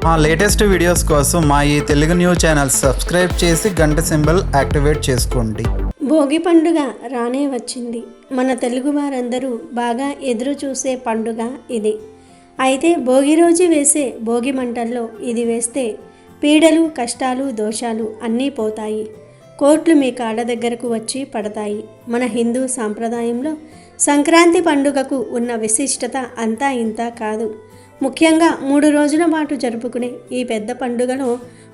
మా latest videos కోసం మా ఈ తెలుగు న్యూస్ ఛానల్ సబ్స్క్రైబ్ చేసి గంట సింబల్ యాక్టివేట్ చేసుకోండి. భోగి పండుగ రానే వచ్చింది. మన తెలుగు వారందరూ బాగా ఎదురు చూసే పండుగ ఇది. అయితే భోగి రోజు వేసే భోగి మంటల్లో ఇది వేస్తే పీడలు, కష్టాలు, దోషాలు అన్నీ పోతాయి. కోట్లు మీ కాళ్ళ దగ్గరకు వచ్చి పడతాయి. మన హిందూ సాంప్రదాయంలో సంక్రాంతి పండుగకు ఉన్న విశిష్టత అంతా ఇంత కాదు. ముఖ్యంగా 3 రోజుల పాటు జరుపుకునే ఈ పెద్ద పండుగలో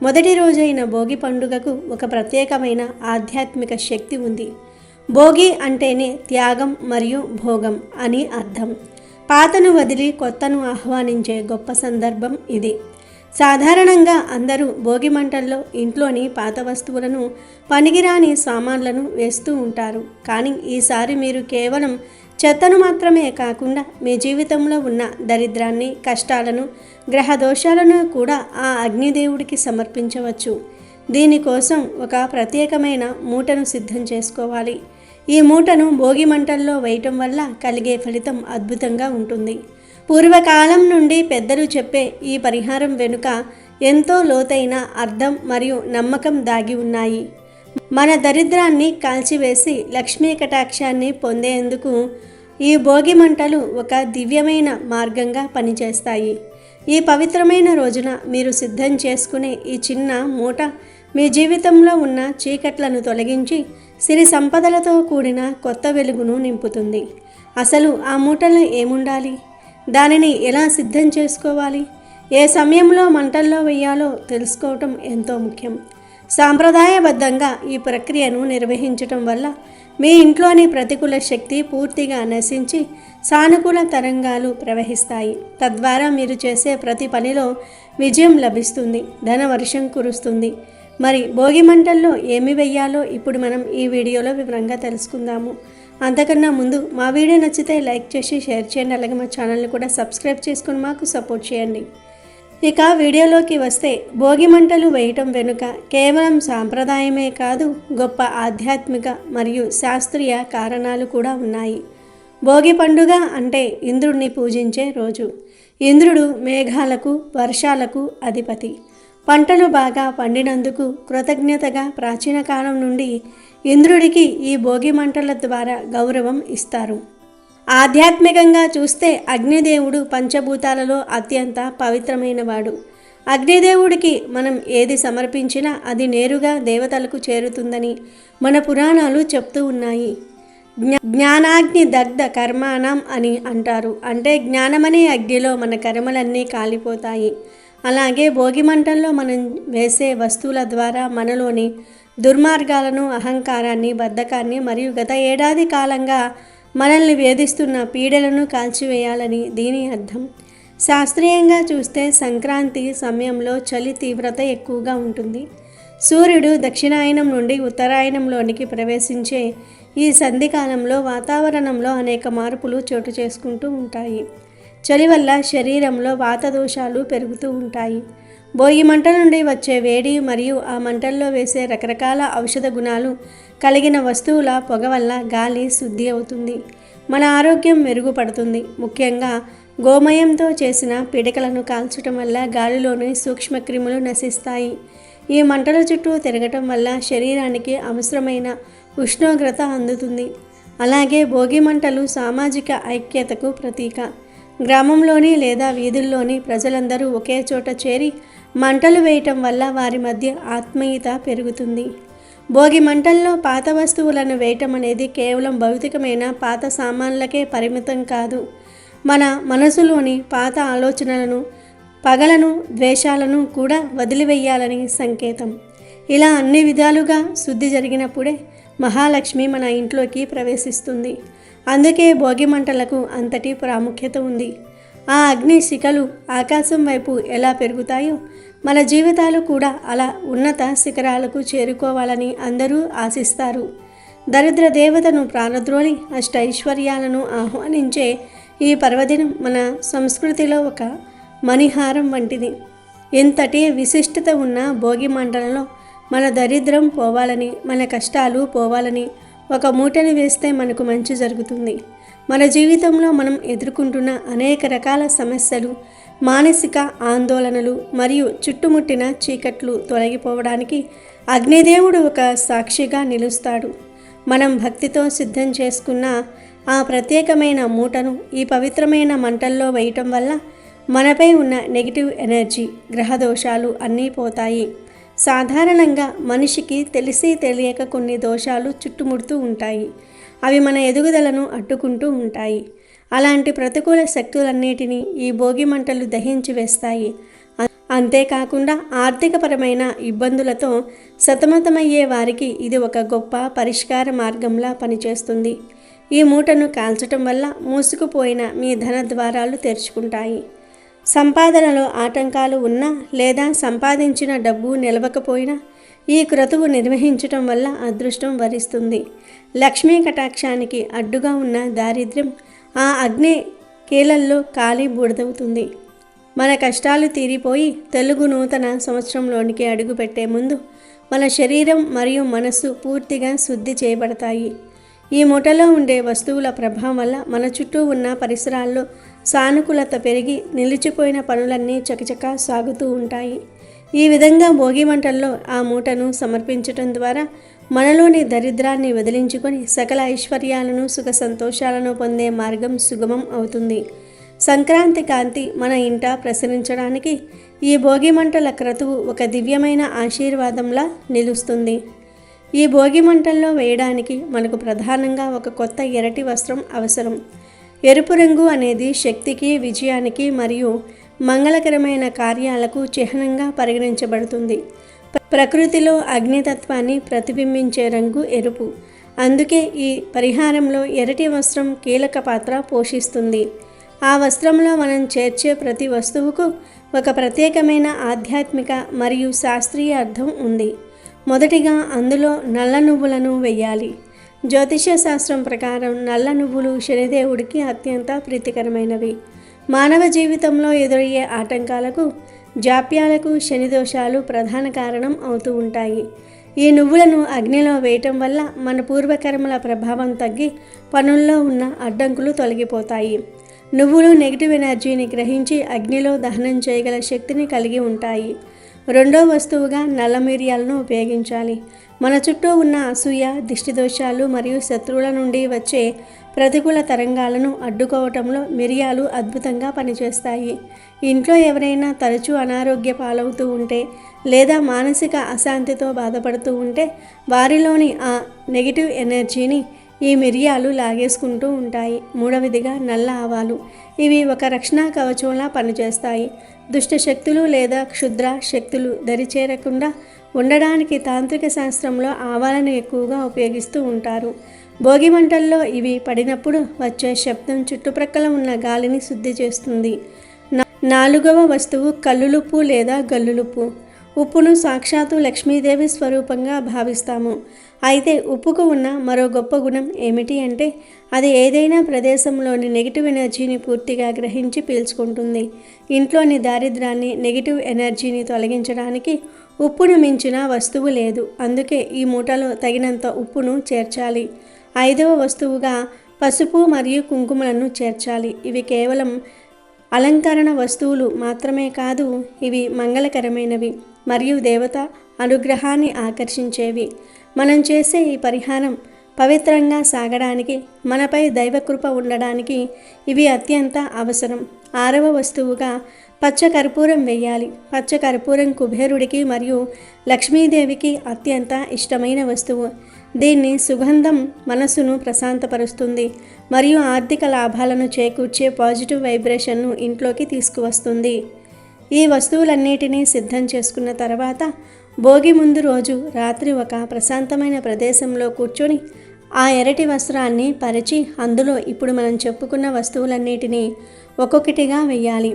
మొదటి రోజైన భోగి పండుగకు ఒక ప్రత్యేకమైన ఆధ్యాత్మిక శక్తి ఉంది. భోగి అంటేనే త్యాగం మరియు భోగం అని అర్థం. పాతను వదిలి కొత్తను ఆహ్వానించే గొప్ప సందర్భం ఇది. సాధారణంగా అందరూ భోగి మంటల్లో ఇంట్లోని పాత వస్తువులను, పనికిరాని సామాన్లను వేస్తూ ఉంటారు. కానీ ఈసారి మీరు కేవలం చెత్తను మాత్రమే కాకుండా మీ జీవితంలో ఉన్న దరిద్రాన్ని, కష్టాలను, గ్రహ దోషాలను కూడా ఆ అగ్నిదేవుడికి సమర్పించవచ్చు. దీనికోసం ఒక ప్రత్యేకమైన మూటను సిద్ధం చేసుకోవాలి. ఈ మూటను భోగి మంటల్లో వేయటం వల్ల కలిగే ఫలితం అద్భుతంగా ఉంటుంది. పూర్వకాలం నుండి పెద్దలు చెప్పే ఈ పరిహారం వెనుక ఎంతో లోతైన అర్థం మరియు నమ్మకం దాగి ఉన్నాయి. మన దరిద్రాన్ని కాల్చివేసి లక్ష్మీ కటాక్షాన్ని పొందేందుకు ఈ భోగి మంటలు ఒక దివ్యమైన మార్గంగా పనిచేస్తాయి. ఈ పవిత్రమైన రోజున మీరు సిద్ధం చేసుకునే ఈ చిన్న మూట మీ జీవితంలో ఉన్న చీకట్లను తొలగించి సిరి సంపదలతో కూడిన కొత్త వెలుగును నింపుతుంది. అసలు ఆ మూటలో ఏముండాలి? దానిని ఎలా సిద్ధం చేసుకోవాలి? ఏ సమయంలో మంటల్లో వేయాలో తెలుసుకోవటం ఎంతో ముఖ్యం. సాంప్రదాయబద్ధంగా ఈ ప్రక్రియను నిర్వహించటం వల్ల మీ ఇంట్లోని ప్రతికూల శక్తి పూర్తిగా నశించి సానుకూల తరంగాలు ప్రవహిస్తాయి. తద్వారా మీరు చేసే ప్రతి పనిలో విజయం లభిస్తుంది, ధనవర్షం కురుస్తుంది. మరి భోగి మంటల్లో ఏమి వెయ్యాలో ఇప్పుడు మనం ఈ వీడియోలో వివరంగా తెలుసుకుందాము. అంతకన్నా ముందు మా వీడియో నచ్చితే లైక్ చేసి షేర్ చేయండి. అలాగే మా ఛానల్ని కూడా సబ్స్క్రైబ్ చేసుకుని మాకు సపోర్ట్ చేయండి. ఇక వీడియోలోకి వస్తే, భోగి మంటలు వేయటం వెనుక కేవలం సాంప్రదాయమే కాదు, గొప్ప ఆధ్యాత్మిక మరియు శాస్త్రీయ కారణాలు కూడా ఉన్నాయి. భోగి పండుగ అంటే ఇంద్రుడిని పూజించే రోజు. ఇంద్రుడు మేఘాలకు, వర్షాలకు అధిపతి. పంటలు బాగా పండినందుకు కృతజ్ఞతగా ప్రాచీన కాలం నుండి ఇంద్రుడికి ఈ భోగి మంటల ద్వారా గౌరవం ఇస్తారు. ఆధ్యాత్మికంగా చూస్తే అగ్నిదేవుడు పంచభూతాలలో అత్యంత పవిత్రమైనవాడు. అగ్నిదేవుడికి మనం ఏది సమర్పించినా అది నేరుగా దేవతలకు చేరుతుందని మన పురాణాలు చెప్తూ ఉన్నాయి. జ్ఞానాగ్ని దగ్ధ కర్మాణం అని అంటారు. అంటే జ్ఞానమనే అగ్నిలో మన కర్మలన్నీ కాలిపోతాయి. అలాగే భోగి మంటల్లో మనం వేసే వస్తువుల ద్వారా మనలోని దుర్మార్గాలను, అహంకారాన్ని, బద్ధకాన్ని మరియు గత ఏడాది కాలంగా మనల్ని వేధిస్తున్న పీడలను కాల్చివేయాలని దీని అర్థం. శాస్త్రీయంగా చూస్తే సంక్రాంతి సమయంలో చలి తీవ్రత ఎక్కువగా ఉంటుంది. సూర్యుడు దక్షిణాయనం నుండి ఉత్తరాయణంలోనికి ప్రవేశించే ఈ సంధికాలంలో వాతావరణంలో అనేక మార్పులు చోటు చేసుకుంటూ ఉంటాయి. చలి వల్ల శరీరంలో వాత దోషాలు పెరుగుతూ ఉంటాయి. భోగి మంట నుండి వచ్చే వేడి మరియు ఆ మంటల్లో వేసే రకరకాల ఔషధ గుణాలు కలిగిన వస్తువుల పొగ వల్ల గాలి శుద్ధి అవుతుంది. మన ఆరోగ్యం మెరుగుపడుతుంది. ముఖ్యంగా గోమయంతో చేసిన పిడకలను కాల్చడం వల్ల గాలిలోని సూక్ష్మక్రిములు నశిస్తాయి. ఈ మంటల చుట్టూ తిరగటం వల్ల శరీరానికి అవసరమైన ఉష్ణోగ్రత అందుతుంది. అలాగే భోగి మంటలు సామాజిక ఐక్యతకు ప్రతీక. గ్రామంలోని లేదా వీధుల్లోని ప్రజలందరూ ఒకే చోట చేరి మంటలు వేయటం వల్ల వారి మధ్య ఆత్మీయత పెరుగుతుంది. భోగి మంటల్లో పాత వస్తువులను వేయటం అనేది కేవలం భౌతికమైన పాత సామాన్లకే పరిమితం కాదు. మన మనసులోని పాత ఆలోచనలను, పగలను, ద్వేషాలను కూడా వదిలివేయాలని సంకేతం. ఇలా అన్ని విధాలుగా శుద్ధి జరిగినప్పుడే మహాలక్ష్మి మన ఇంట్లోకి ప్రవేశిస్తుంది. అందుకే భోగి మంటలకు అంతటి ప్రాముఖ్యత ఉంది. ఆ అగ్ని శిఖలు ఆకాశం వైపు ఎలా పెరుగుతాయో మన జీవితాలు కూడా అలా ఉన్నత శిఖరాలకు చేరుకోవాలని అందరూ ఆశిస్తారు. దరిద్ర దేవతను ప్రాణద్రోలి అష్టైశ్వర్యాలను ఆహ్వానించే ఈ పర్వదినం మన సంస్కృతిలో ఒక మణిహారం వంటిది. ఇంతటి విశిష్టత ఉన్న భోగి మంటలలో మన దరిద్రం పోవాలని, మన కష్టాలు పోవాలని ఒక మూటని వేస్తే మనకు మంచి జరుగుతుంది. మన జీవితంలో మనం ఎదుర్కొంటున్న అనేక రకాల సమస్యలు మానసిక ఆందోళనలు మరియు చుట్టుముట్టిన చీకట్లు తొలగిపోవడానికి అగ్నిదేవుడు ఒక సాక్షిగా నిలుస్తాడు. మనం భక్తితో సిద్ధం చేసుకున్న ఆ ప్రత్యేకమైన మూటను ఈ పవిత్రమైన మంటల్లో వేయటం వల్ల మనపై ఉన్న నెగిటివ్ ఎనర్జీ, గ్రహదోషాలు అన్నీ పోతాయి. సాధారణంగా మనిషికి తెలిసి తెలియక కొన్ని దోషాలు చుట్టుముడుతూ ఉంటాయి. అవి మన ఎదుగుదలను అడ్డుకుంటూ ఉంటాయి. అలాంటి ప్రతికూల శక్తులన్నిటినీ ఈ భోగి మంటలు దహించి వేస్తాయి. అంతేకాకుండా ఆర్థికపరమైన ఇబ్బందులతో సతమతమయ్యే వారికి ఇది ఒక గొప్ప పరిష్కార మార్గంలా పనిచేస్తుంది. ఈ మూటను కాల్చటం వల్ల మూసుకుపోయిన మీ ధన ద్వారాలు తెరుచుకుంటాయి. సంపాదనలో ఆటంకాలు ఉన్నా లేదా సంపాదించిన డబ్బు నిలవకపోయినా ఈ క్రతువు నిర్వహించటం వల్ల అదృష్టం వరిస్తుంది. లక్ష్మీ కటాక్షానికి అడ్డుగా ఉన్న దారిద్ర్యం ఆ అగ్ని కీలల్లో కాలి బూడిదవుతుంది. మన కష్టాలు తీరిపోయి తెలుగు నూతన సంవత్సరంలోనికి అడుగుపెట్టే ముందు మన శరీరం మరియు మనస్సు పూర్తిగా శుద్ధి చేయబడతాయి. ఈ మూటలో ఉండే వస్తువుల ప్రభావం వల్ల మన చుట్టూ ఉన్న పరిసరాల్లో సానుకూలత పెరిగి నిలిచిపోయిన పనులన్నీ చకచకా సాగుతూ ఉంటాయి. ఈ విధంగా భోగి మంటల్లో ఆ మూటను సమర్పించటం ద్వారా మనలోని దరిద్రాన్ని వదిలించుకొని సకల ఐశ్వర్యాలను, సుఖ సంతోషాలను పొందే మార్గం సుగమం అవుతుంది. సంక్రాంతి కాంతి మన ఇంట ప్రసరించడానికి ఈ భోగి మంటల క్రతువు ఒక దివ్యమైన ఆశీర్వాదంలా నిలుస్తుంది. ఈ భోగి మంటల్లో వేయడానికి మనకు ప్రధానంగా ఒక కొత్త ఎర్రటి వస్త్రం అవసరం. ఎరుపు రంగు అనేది శక్తికి, విజయానికి మరియు మంగళకరమైన కార్యాలకు చిహ్నంగా పరిగణించబడుతుంది. ప్రకృతిలో అగ్నితత్వాన్ని ప్రతిబింబించే రంగు ఎరుపు. అందుకే ఈ పరిహారంలో ఎర్రటి వస్త్రం కీలక పాత్ర పోషిస్తుంది. ఆ వస్త్రంలో మనం చేర్చే ప్రతి వస్తువుకు ఒక ప్రత్యేకమైన ఆధ్యాత్మిక మరియు శాస్త్రీయ అర్థం ఉంది. మొదటిగా అందులో నల్ల నువ్వులను వెయ్యాలి. జ్యోతిష శాస్త్రం ప్రకారం నల్ల నువ్వులు శనిదేవుడికి అత్యంత ప్రీతికరమైనవి. మానవ జీవితంలో ఎదురయ్యే ఆటంకాలకు, జాప్యాలకు శని దోషాలు ప్రధాన కారణం అవుతూ ఉంటాయి. ఈ నువ్వులను అగ్నిలో వేయటం వల్ల మన పూర్వకర్మల ప్రభావం తగ్గి పనుల్లో ఉన్న అడ్డంకులు తొలగిపోతాయి. నువ్వులు నెగిటివ్ ఎనర్జీని గ్రహించి అగ్నిలో దహనం చేయగల శక్తిని కలిగి ఉంటాయి. రెండో వస్తువుగా నల్ల మిరియాలను ఉపయోగించాలి. మన చుట్టూ ఉన్న అసూయ, దిష్టి దోషాలు మరియు శత్రువుల నుండి వచ్చే ప్రతికూల తరంగాలను అడ్డుకోవటంలో మిరియాలు అద్భుతంగా పనిచేస్తాయి. ఇంట్లో ఎవరైనా తరచూ అనారోగ్య పాలవుతూ ఉంటే లేదా మానసిక అశాంతితో బాధపడుతూ ఉంటే వారిలోని ఆ నెగిటివ్ ఎనర్జీని ఈ మిరియాలు లాగేసుకుంటూ ఉంటాయి. మూడవదిగా నల్ల ఆవాలు. ఇవి ఒక రక్షణ కవచంలా పనిచేస్తాయి. దుష్ట శక్తులు లేదా క్షుద్ర శక్తులు దరిచేరకుండా ఉండడానికి తాంత్రిక శాస్త్రంలో ఆవాలను ఎక్కువగా ఉపయోగిస్తూ ఉంటారు. భోగి మంటల్లో ఇవి పడినప్పుడు వచ్చే శబ్దం చుట్టుప్రక్కల ఉన్న గాలిని శుద్ధి చేస్తుంది. నాలుగవ వస్తువు కల్లులుప్పు లేదా గల్లులుప్పు. ఉప్పును సాక్షాత్తు లక్ష్మీదేవి స్వరూపంగా భావిస్తాము. అయితే ఉప్పుకు ఉన్న మరో గొప్ప గుణం ఏమిటి అంటే అది ఏదైనా ప్రదేశంలోని నెగిటివ్ ఎనర్జీని పూర్తిగా గ్రహించి పీల్చుకుంటుంది. ఇంట్లోని దారిద్రాన్ని, నెగిటివ్ ఎనర్జీని తొలగించడానికి ఉప్పును మించిన వస్తువు లేదు. అందుకే ఈ మూటలో తగినంత ఉప్పును చేర్చాలి. ఐదవ వస్తువుగా పసుపు మరియు కుంకుమలను చేర్చాలి. ఇవి కేవలం అలంకరణ వస్తువులు మాత్రమే కాదు, ఇవి మంగళకరమైనవి మరియు దేవత అనుగ్రహాన్ని ఆకర్షించేవి. మనం చేసే ఈ పరిహారం పవిత్రంగా సాగడానికి, మనపై దైవకృప ఉండడానికి ఇవి అత్యంత అవసరం. ఆరవ వస్తువుగా పచ్చ కర్పూరం వేయాలి. పచ్చ కర్పూరం కుబేరుడికి మరియు లక్ష్మీదేవికి అత్యంత ఇష్టమైన వస్తువు. దీన్ని సుగంధం మనసును ప్రశాంతపరుస్తుంది మరియు ఆర్థిక లాభాలను చేకూర్చే పాజిటివ్ వైబ్రేషన్ను ఇంట్లోకి తీసుకువస్తుంది. ఈ వస్తువులన్నిటినీ సిద్ధం చేసుకున్న తర్వాత భోగి ముందు రోజు రాత్రి ఒక ప్రశాంతమైన ప్రదేశంలో కూర్చొని ఆ ఎర్రటి వస్త్రాన్ని పరిచి అందులో ఇప్పుడు మనం చెప్పుకున్న వస్తువులన్నిటినీ ఒక్కొక్కటిగా వేయాలి.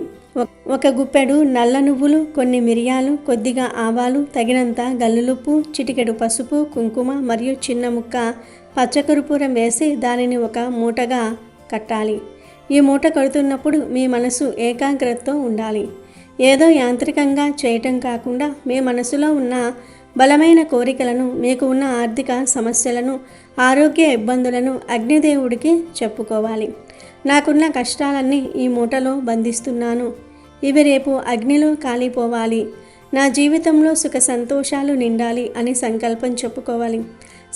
ఒక గుప్పెడు నల్ల నువ్వులు, కొన్ని మిరియాలు, కొద్దిగా ఆవాలు, తగినంత గల్లులుప్పు, చిటికెడు పసుపు, కుంకుమ మరియు చిన్న ముక్క పచ్చకర్పూరం వేసి దానిని ఒక మూటగా కట్టాలి. ఈ మూట కడుతున్నప్పుడు మీ మనసు ఏకాగ్రతతో ఉండాలి. ఏదో యాంత్రికంగా చేయటం కాకుండా మీ మనసులో ఉన్న బలమైన కోరికలను, మీకు ఉన్న ఆర్థిక సమస్యలను, ఆరోగ్య ఇబ్బందులను అగ్నిదేవుడికి చెప్పుకోవాలి. నాకున్న కష్టాలన్నీ ఈ మూటలో బంధిస్తున్నాను. ఇవి రేపు అగ్నిలో కాలిపోవాలి, నా జీవితంలో సుఖ సంతోషాలు నిండాలి అని సంకల్పం చెప్పుకోవాలి.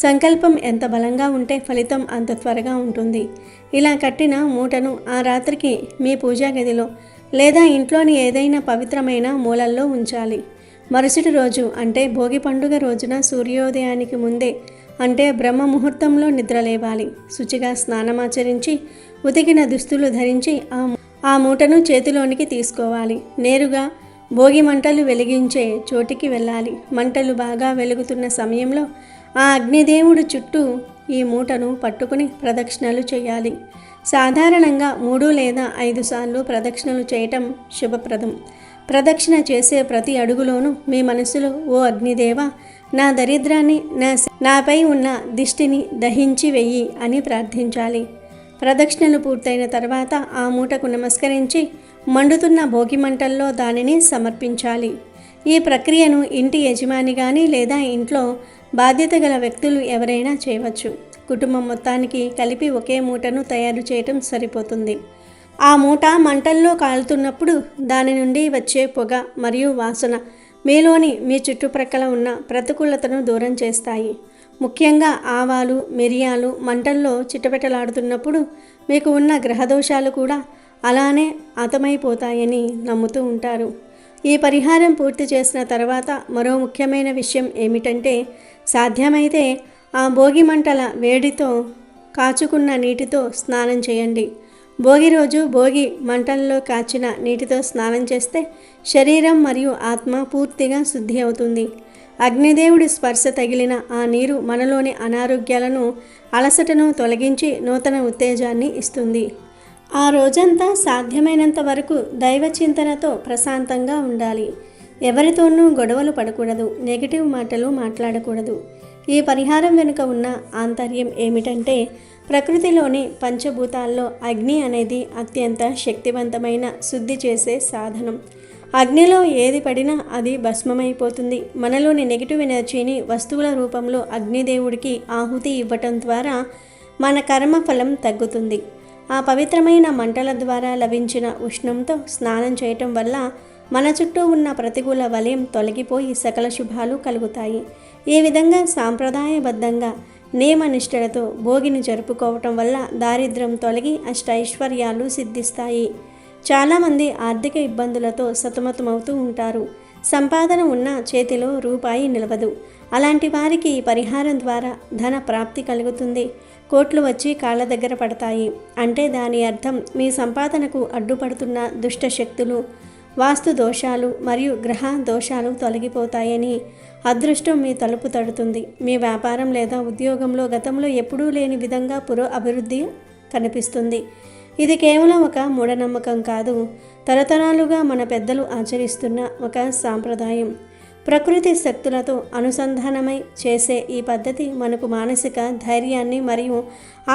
సంకల్పం ఎంత బలంగా ఉంటే ఫలితం అంత త్వరగా ఉంటుంది. ఇలా కట్టిన మూటను ఆ రాత్రికి మీ పూజా గదిలో లేదా ఇంట్లోని ఏదైనా పవిత్రమైన మూలల్లో ఉంచాలి. మరుసటి రోజు అంటే భోగి పండుగ రోజున సూర్యోదయానికి ముందే అంటే బ్రహ్మ ముహూర్తంలో నిద్రలేవాలి. శుచిగా స్నానమాచరించి ఉతికిన దుస్తులు ధరించి ఆ మూటను చేతిలోనికి తీసుకోవాలి. నేరుగా భోగి మంటలు వెలిగించే చోటికి వెళ్ళాలి. మంటలు బాగా వెలుగుతున్న సమయంలో ఆ అగ్నిదేవుడు చుట్టూ ఈ మూటను పట్టుకుని ప్రదక్షిణలు చేయాలి. సాధారణంగా 3 లేదా 5 సార్లు ప్రదక్షిణలు చేయటం శుభప్రదం. ప్రదక్షిణ చేసే ప్రతి అడుగులోనూ మీ మనసులో ఓ అగ్నిదేవ, నా దరిద్రాన్ని, నాపై ఉన్న దిష్టిని దహించి వెయ్యి అని ప్రార్థించాలి. ప్రదక్షిణలు పూర్తయిన తర్వాత ఆ మూటకు నమస్కరించి మండుతున్న భోగి మంటల్లో దానిని సమర్పించాలి. ఈ ప్రక్రియను ఇంటి యజమాని కానీ లేదా ఇంట్లో బాధ్యత గల వ్యక్తులు ఎవరైనా చేయవచ్చు. కుటుంబం మొత్తానికి కలిపి ఒకే మూటను తయారు చేయటం సరిపోతుంది. ఆ మూట మంటల్లో కాలుతున్నప్పుడు దాని నుండి వచ్చే పొగ మరియు వాసన మీ చుట్టుప్రక్కల ఉన్న ప్రతికూలతను దూరం చేస్తాయి. ముఖ్యంగా ఆవాలు, మిరియాలు మంటల్లో చిటపెటలాడుతున్నప్పుడు మీకు ఉన్న గ్రహదోషాలు కూడా అలానే అంతమైపోతాయని నమ్ముతూ ఉంటారు. ఈ పరిహారం పూర్తి చేసిన తర్వాత మరో ముఖ్యమైన విషయం ఏమిటంటే, సాధ్యమైతే ఆ భోగి మంటల వేడితో కాచుకున్న నీటితో స్నానం చేయండి. భోగి రోజు భోగి మంటల్లో కాచిన నీటితో స్నానం చేస్తే శరీరం మరియు ఆత్మ పూర్తిగా శుద్ధి అవుతుంది. అగ్నిదేవుడి స్పర్శ తగిలిన ఆ నీరు మనలోని అనారోగ్యాలను, అలసటను తొలగించి నూతన ఉత్తేజాన్ని ఇస్తుంది. ఆ రోజంతా సాధ్యమైనంత వరకు దైవ చింతనతో ప్రశాంతంగా ఉండాలి. ఎవరితోనూ గొడవలు పడకూడదు, నెగిటివ్ మాటలు మాట్లాడకూడదు. ఈ పరిహారం వెనుక ఉన్న ఆంతర్యం ఏమిటంటే, ప్రకృతిలోని పంచభూతాల్లో అగ్ని అనేది అత్యంత శక్తివంతమైన శుద్ధి చేసే సాధనం. అగ్నిలో ఏది పడినా అది భస్మమైపోతుంది. మనలోని నెగిటివ్ ఎనర్జీని వస్తువుల రూపంలో అగ్నిదేవుడికి ఆహుతి ఇవ్వటం ద్వారా మన కర్మ ఫలం తగ్గుతుంది. ఆ పవిత్రమైన మంటల ద్వారా లభించిన ఉష్ణంతో స్నానం చేయటం వల్ల మన చుట్టూ ఉన్న ప్రతికూల వలయం తొలగిపోయి సకల శుభాలు కలుగుతాయి. ఈ విధంగా సాంప్రదాయబద్ధంగా నియమనిష్టలతో భోగిని జరుపుకోవటం వల్ల దారిద్ర్యం తొలగి అష్టైశ్వర్యాలు సిద్ధిస్తాయి. చాలామంది ఆర్థిక ఇబ్బందులతో సతమతమవుతూ ఉంటారు. సంపాదన ఉన్న చేతిలో రూపాయి నిలవదు. అలాంటి వారికి ఈ పరిహారం ద్వారా ధన ప్రాప్తి కలుగుతుంది. కోట్లు వచ్చి కాళ్ళ దగ్గర పడతాయి. అంటే దాని అర్థం మీ సంపాదనకు అడ్డుపడుతున్న దుష్ట శక్తులు, వాస్తు దోషాలు మరియు గ్రహ దోషాలు తొలగిపోతాయని, అదృష్టం మీ తలుపు తడుతుంది. మీ వ్యాపారం లేదా ఉద్యోగంలో గతంలో ఎప్పుడూ లేని విధంగా అభివృద్ధి కనిపిస్తుంది. ఇది కేవలం ఒక మూఢనమ్మకం కాదు, తరతరాలుగా మన పెద్దలు ఆచరిస్తున్న ఒక సాంప్రదాయం. ప్రకృతి శక్తులతో అనుసంధానమై చేసే ఈ పద్ధతి మనకు మానసిక ధైర్యాన్ని మరియు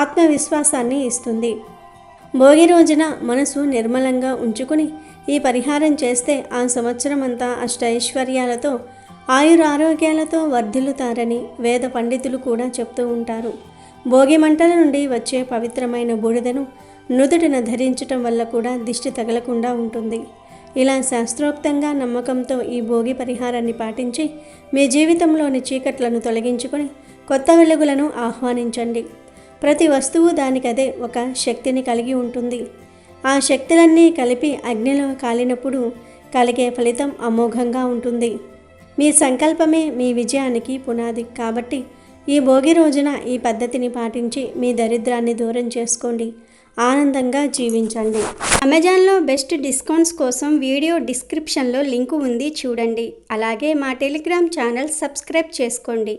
ఆత్మవిశ్వాసాన్ని ఇస్తుంది. భోగి రోజున మనసు నిర్మలంగా ఉంచుకుని ఈ పరిహారం చేస్తే ఆ సంవత్సరం అంతా అష్టైశ్వర్యాలతో, ఆయురారోగ్యాలతో వర్ధిల్లుతారని వేద పండితులు కూడా చెప్తూ ఉంటారు. భోగి మంటల నుండి వచ్చే పవిత్రమైన బూడిదను నుదుటిన ధరించటం వల్ల కూడా దిష్టి తగలకుండా ఉంటుంది. ఇలా శాస్త్రోక్తంగా నమ్మకంతో ఈ భోగి పరిహారాన్ని పాటించి మీ జీవితంలోని చీకట్లను తొలగించుకొని కొత్త వెలుగులను ఆహ్వానించండి. ప్రతి వస్తువు దానికదే ఒక శక్తిని కలిగి ఉంటుంది. ఆ శక్తులన్నీ కలిపి అగ్నిలో కాలినప్పుడు కలిగే ఫలితం అమోఘంగా ఉంటుంది. మీ సంకల్పమే మీ విజయానికి పునాది. కాబట్టి ఈ భోగి రోజున ఈ పద్ధతిని పాటించి మీ దరిద్రాన్ని దూరం చేసుకోండి. ఆనందంగా జీవించండి. అమెజాన్లో బెస్ట్ డిస్కౌంట్స్ కోసం వీడియో డిస్క్రిప్షన్లో లింకు ఉంది, చూడండి. అలాగే మా టెలిగ్రామ్ ఛానల్ సబ్స్క్రైబ్ చేసుకోండి.